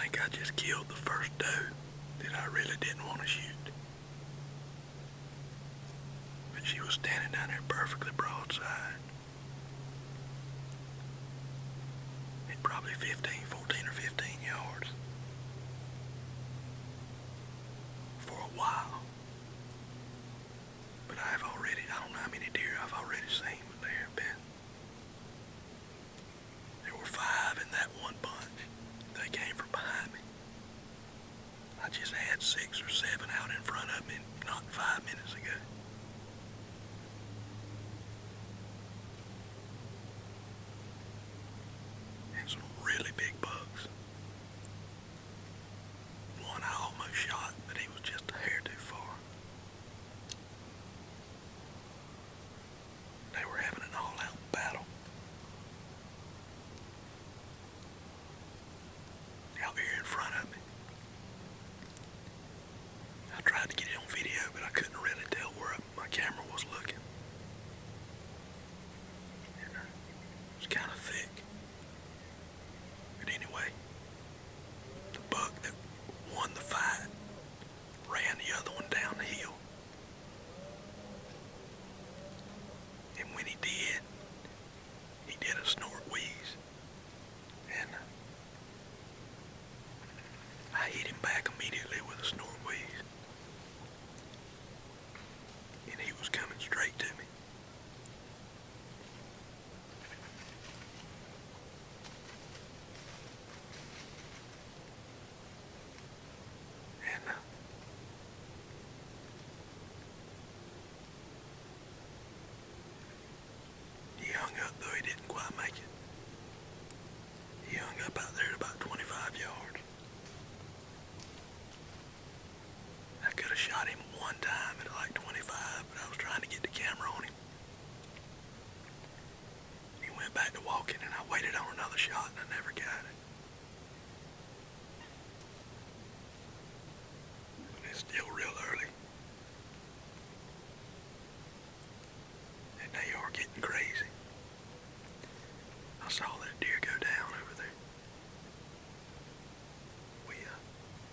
think I just killed the first doe that I really didn't want to shoot. But she was standing down there perfectly broadside. At probably 14 or 15 yards. For a while. But I don't know how many deer I've already seen, but there have been. There were 5 in that one bunch. They came from behind me. I just had 6 or 7 out in front of me not 5 minutes ago. And some really big bucks. One I almost shot, but he was just a hair too far. They were having an all-out battle. Out here in front of me. I tried to get it on video, but I couldn't really tell where my camera was looking. And it was kind of thick. But anyway, the buck that won the fight ran the other one down the hill. And when he did a snort wheeze. And I hit him back immediately with a snort wheeze. And he was coming straight to me. And he hung up, though he didn't quite make it. He hung up out there at about 25 yards. I could have shot him one time at like 25, but I was trying to get the camera on him. He went back to walking, and I waited on another shot, and I never got it. But it's still real early. And they are getting crazy. I saw that deer go down over there.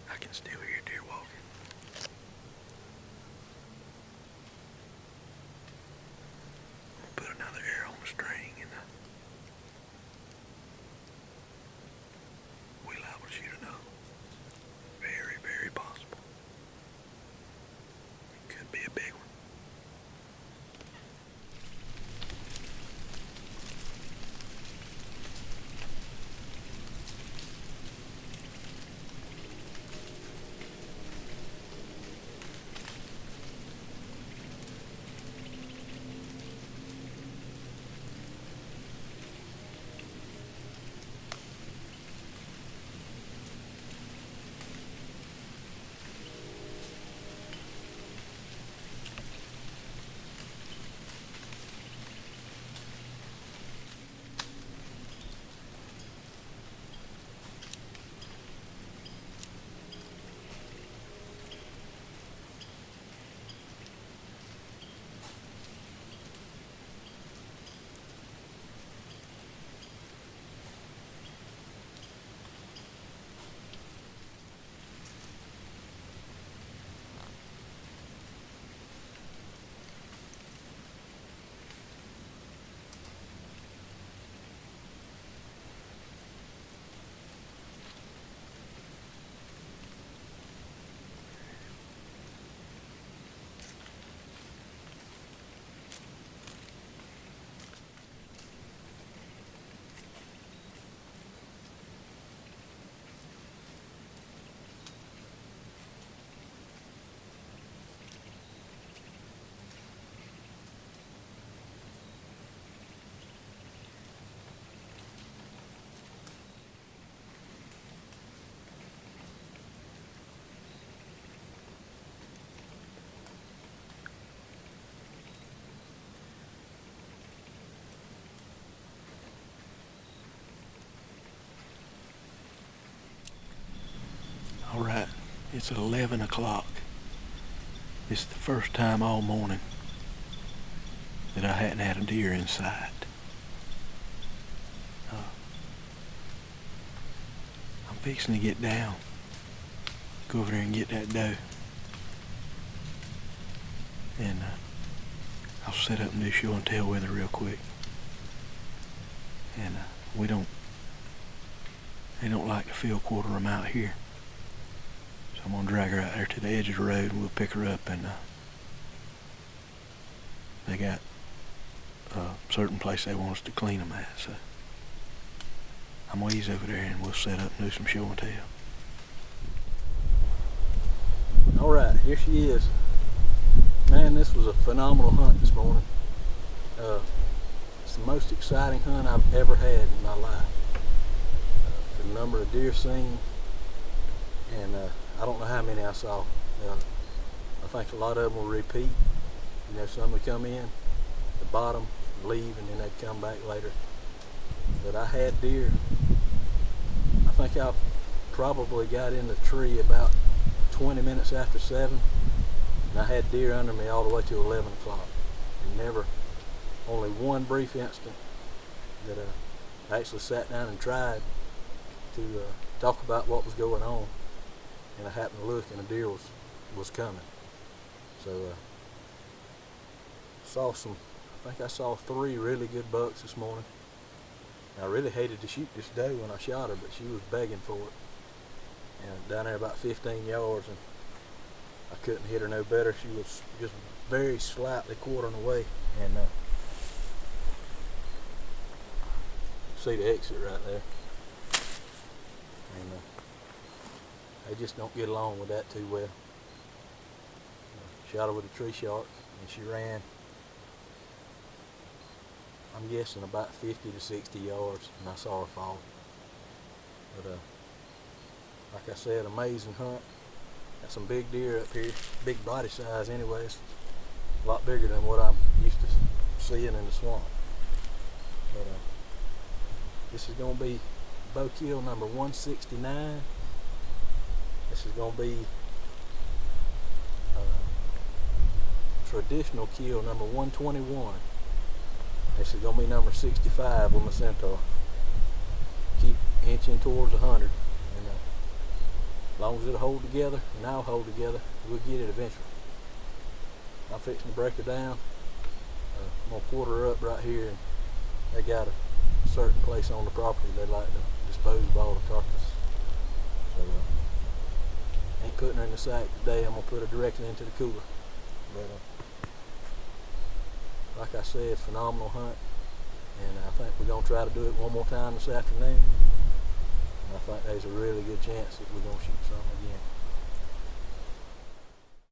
I can still hear deer walking. Put another arrow on the string and we'll liable to shoot another. Very, very possible. It could be a big one. All right, it's 11 o'clock. It's the first time all morning that I hadn't had a deer in sight. I'm fixing to get down. Go over there and get that doe. And I'll set up and do show and tell with her real quick. And they don't like to field quarter them out here. So I'm gonna drag her out there to the edge of the road and we'll pick her up, and they got a certain place they want us to clean them at, so I'm gonna ease over there and we'll set up and do some show and tell. Alright, here she is. Man, this was a phenomenal hunt this morning. It's the most exciting hunt I've ever had in my life. The number of deer seen, and I don't know how many I saw. I think a lot of them will repeat. You know, some would come in, the bottom, leave, and then they'd come back later. But I had deer. I think I probably got in the tree about 20 minutes after 7, and I had deer under me all the way to 11 o'clock. And never, only one brief instant that I actually sat down and tried to talk about what was going on, and I happened to look and a deer was coming. So I think I saw 3 really good bucks this morning. And I really hated to shoot this doe when I shot her, but she was begging for it. And down there about 15 yards, and I couldn't hit her no better. She was just very slightly quartering away, and see the exit right there. And they just don't get along with that too well. Shot her with a tree shark, and she ran, I'm guessing about 50 to 60 yards, and I saw her fall. But like I said, amazing hunt. Got some big deer up here, big body size anyways, a lot bigger than what I'm used to seeing in the swamp. But this is going to be bow kill number 169. This is going to be traditional kill number 121. This is going to be number 65 with my Centaur. Keep inching towards 100. And as long as it'll hold together and I'll hold together, we'll get it eventually. I'm fixing to break her down. I'm going to quarter her up right here, and they got a certain place on the property they like to dispose of all the carcasses. So ain't putting her in the sack today. I'm going to put her directly into the cooler. But like I said, phenomenal hunt, and I think we're going to try to do it one more time this afternoon. And I think there's a really good chance that we're going to shoot something again.